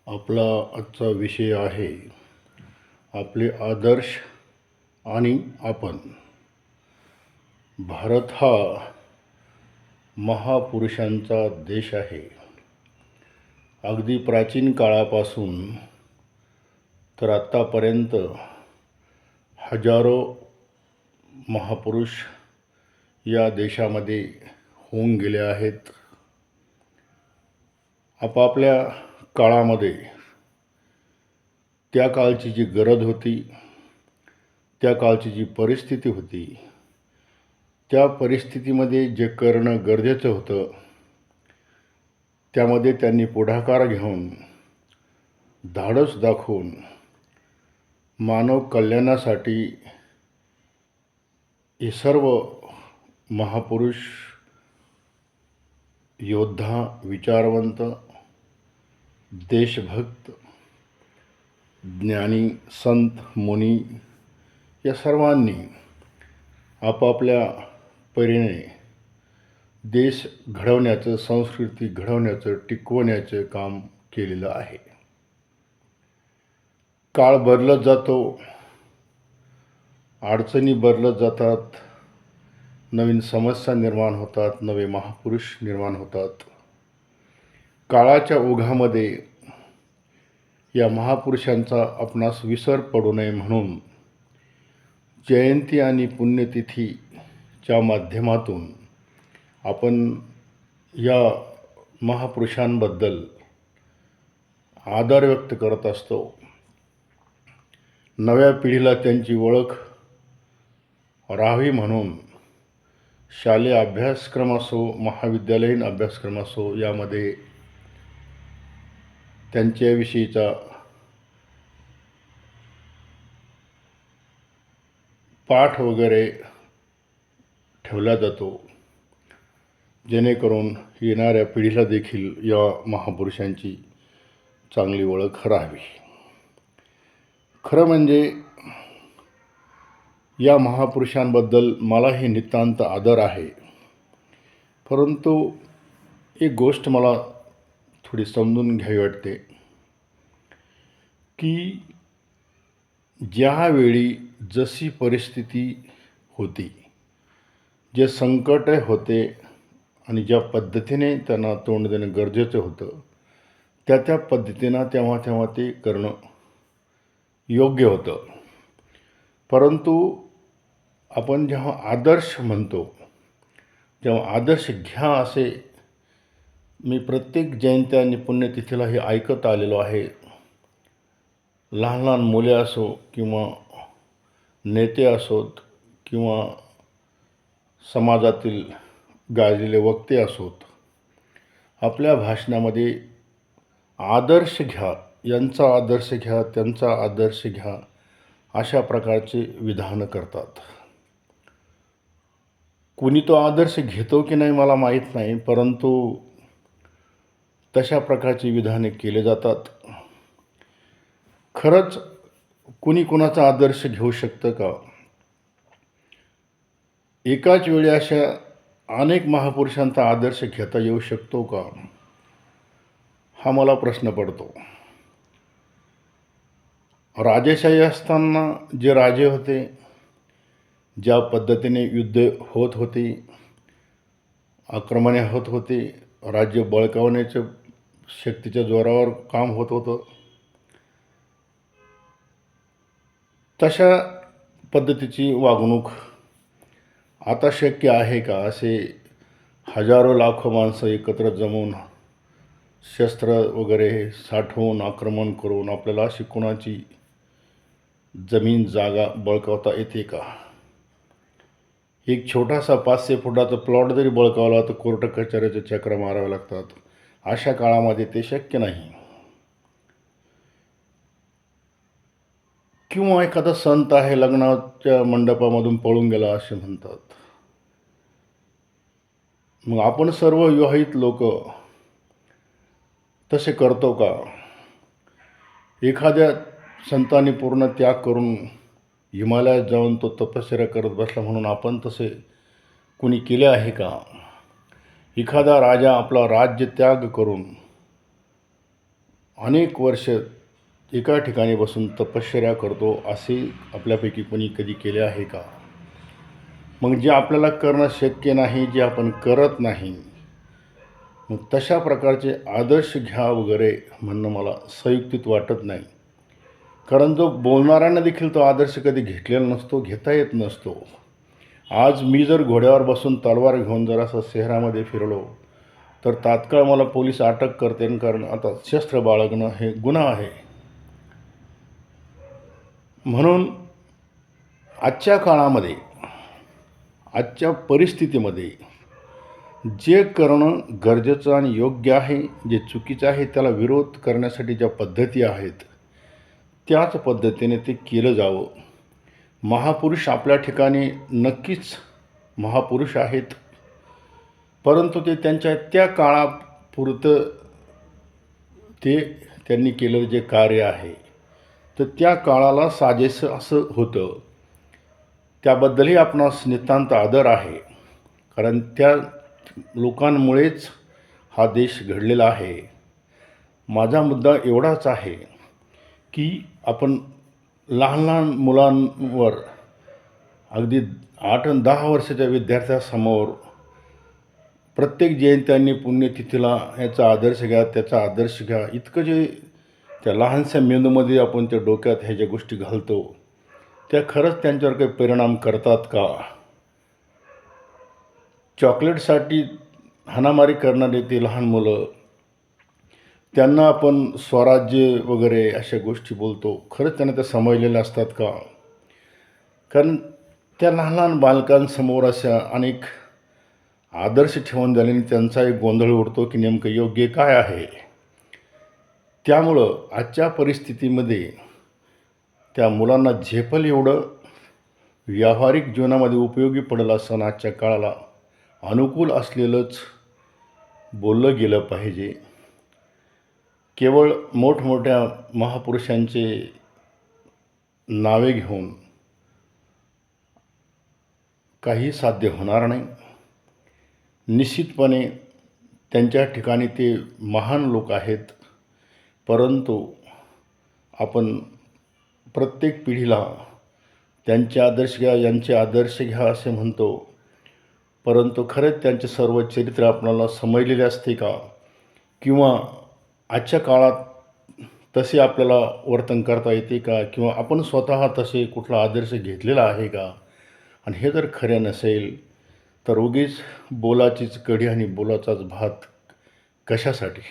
आपला आजचा विषय आहे आपले आदर्श आणि आपण. भारत हा महापुरुषांचा देश आहे. अगदी प्राचीन काळापासून तर आत्तापर्यंत हजारो महापुरुष या देशामध्ये होऊन गेले आहेत. आपापल्या काळामध्ये त्या काळची जी गरज होती, त्या काळची जी परिस्थिती होती, त्या परिस्थितीमध्ये जे करणं गरजेचं होतं त्यामध्ये त्यांनी पुढाकार घेऊन धाडस दाखवून मानव कल्याणासाठी हे सर्व महापुरुष, योद्धा, विचारवंत, देशभक्त, ज्ञानी, संत, मुनी या सर्वांनी आपापल्या परीने देश घडवण्याचं, संस्कृती घडवण्याचं, टिकवण्याचं काम केलेलं आहे. काळ बदलत जातो, अडचणी बदलत जातात, नवीन समस्या निर्माण होतात, नवे महापुरुष निर्माण होतात. काळाच्या ओघामध्ये या महापुरुषांचा आपणास विसर पडू नये म्हणून जयंती आणि पुण्यतिथीच्या माध्यमातून आपण या महापुरुषांबद्दल आदर व्यक्त करत असतो. नव्या पिढीला त्यांची ओळख राहावी म्हणून शालेय अभ्यासक्रम असो, महाविद्यालयीन अभ्यासक्रम असो, यामध्ये त्यांच्याविषयीचा पाठ वगैरे ठेवला जातो, जेणेकरून येणाऱ्या पिढीला देखील या महापुरुषांची चांगली ओळख राहावी. खरं म्हणजे या महापुरुषांबद्दल मलाही नितांत आदर आहे. परंतु एक गोष्ट मला थोडी समजून घ्यावी वाटते की ज्यावेळी जशी परिस्थिती होती, जे संकट होते आणि ज्या पद्धतीने त्यांना तोंड देणं गरजेचं होतं, त्या पद्धतीनं तेव्हा ते करणं योग्य होतं. परंतु आपण जेव्हा आदर्श म्हणतो, जेव्हा आदर्श घ्या असे मी प्रत्येक जयंती आणि पुण्यतिथीला हे ऐकत आलेलो आहे. लहान लहान मुले असो किंवा नेते असोत किंवा समाजातील गाजलेले वक्ते असोत, आपल्या भाषणामध्ये आदर्श घ्या, यांचा आदर्श घ्या, त्यांचा आदर्श घ्या, अशा प्रकारचे विधान करतात. कुणी तो आदर्श घेतो की नाही मला माहीत नाही, परंतु तशा प्रकारची विधाने केले जातात. खरंच कुणी कुणाचा आदर्श घेऊ शकतं का? एकाच वेळी अशा अनेक महापुरुषांचा आदर्श घेता येऊ शकतो का? हा मला प्रश्न पडतो. राजेशाही असताना जे राजे होते, ज्या पद्धतीने युद्ध होत होती, आक्रमणे होत होती, राज्य बळकावण्याचं शक्तीच्या जोरावर काम होत होतं, तशा पद्धतीची वागणूक आता शक्य आहे का? असे हजारो लाखो माणसं एकत्र जमून शस्त्र वगैरे साठवून आक्रमण करून आपल्याला अशी कोणाची जमीन जागा बळकावता येते का? एक छोटासा 500 फुटाचा प्लॉट जरी बळकावला तर कोर्ट कचेरीचे चक्र मारावे लागतात. अशा काळामध्ये ते शक्य नाही. किंवा एखादा संत आहे, लग्नाच्या मंडपामधून पळून गेला असे म्हणतात. मग आपण सर्व विवाहित लोक तसे करतो का? एखाद्या संतांनी पूर्ण त्याग करून हिमालयात जाऊन तो तपश्चर्या करत बसला म्हणून आपण तसे कुणी केले आहे का? एखादा राजा आपला राज्य त्याग करून अनेक वर्ष एका ठिकाणी बसून तपश्चर्या करतो, असे आपल्यापैकी कोणी कधी केले आहे का? मग जे आपल्याला करणं शक्य नाही, जे आपण करत नाही, मग तशा प्रकारचे आदर्श घ्या वगैरे म्हणणं मला संयुक्तित वाटत नाही. कारण जो बोलणाऱ्यांना देखील तो आदर्श कधी घेतलेला नसतो, घेता येत नसतो. आज मी जर घोड्यावर बसून तलवार घेऊन जर असं शहरामध्ये फिरलो, तर तात्काळ मला पोलीस अटक करतील, कारण आता शस्त्र बाळगणं हे गुन्हा आहे. म्हणून आजच्या काळामध्ये, आजच्या परिस्थितीमध्ये जे करणं गरजेचं आणि योग्य आहे, जे चुकीचं आहे त्याला विरोध करण्यासाठी ज्या पद्धती आहेत, त्याच पद्धतीने ते केलं जावं. महापुरुष आपल्या ठिकाणी नक्कीच महापुरुष आहेत, परंतु ते त्यांच्या त्या काळापुरतं ते त्यांनी केलेलं जे कार्य आहे, तर त्या काळाला साजेसं असं होतं. त्याबद्दलही आपणास नितांत आदर आहे, कारण त्या लोकांमुळेच हा देश घडलेला आहे. माझा मुद्दा एवढाच आहे की आपण लहान लहान मुलांवर, अगदी 8 आणि 10 वर्षाच्या विद्यार्थ्यासमोर प्रत्येक जयंत्यांनी पुण्यतिथीला ह्याचा आदर्श घ्या, त्याचा आदर्श घ्या, इतकं जे त्या लहानशा मेंदूमध्ये आपण त्या डोक्यात ह्या ज्या गोष्टी घालतो, त्या खरंच त्यांच्यावर काही परिणाम करतात का? चॉकलेटसाठी हाणामारी करणारे ते लहान मुलं, त्यांना आपण स्वराज्य वगैरे अशा गोष्टी बोलतो, खरंच त्यांना त्या समजलेल्या असतात का? कारण त्या लहान लहान बालकांसमोर अशा अनेक आदर्श ठेवून दिल्याने त्यांचा एक गोंधळ उडतो की नेमकं योग्य काय आहे. त्यामुळं आजच्या परिस्थितीमध्ये त्या मुलांना झेपेल एवढं व्यावहारिक जीवनामध्ये उपयोगी पडेल असं आजच्या काळाला अनुकूल असलेलंच बोललं गेलं पाहिजे. केवळ मोठमोठ्या महापुरुषांचे नावे घेऊन काही साध्य होणार नाही. निश्चितपणे त्यांच्या ठिकाणी ते महान लोक आहेत, परंतु आपण प्रत्येक पिढीला त्यांचे आदर्श घ्या, यांचे आदर्श घ्या असे म्हणतो, परंतु खरंच त्यांचे सर्व चरित्र आपल्याला समजलेले असते का? किंवा आजच्या काळात तसे आपल्याला वर्तन करता येते का? किंवा आपण स्वतः तसे कुठला आदर्श घेतलेला आहे का? आणि हे जर खरे नसेल तर उगीच बोलाचीच कढी आणि बोलाचाच भात कशासाठी?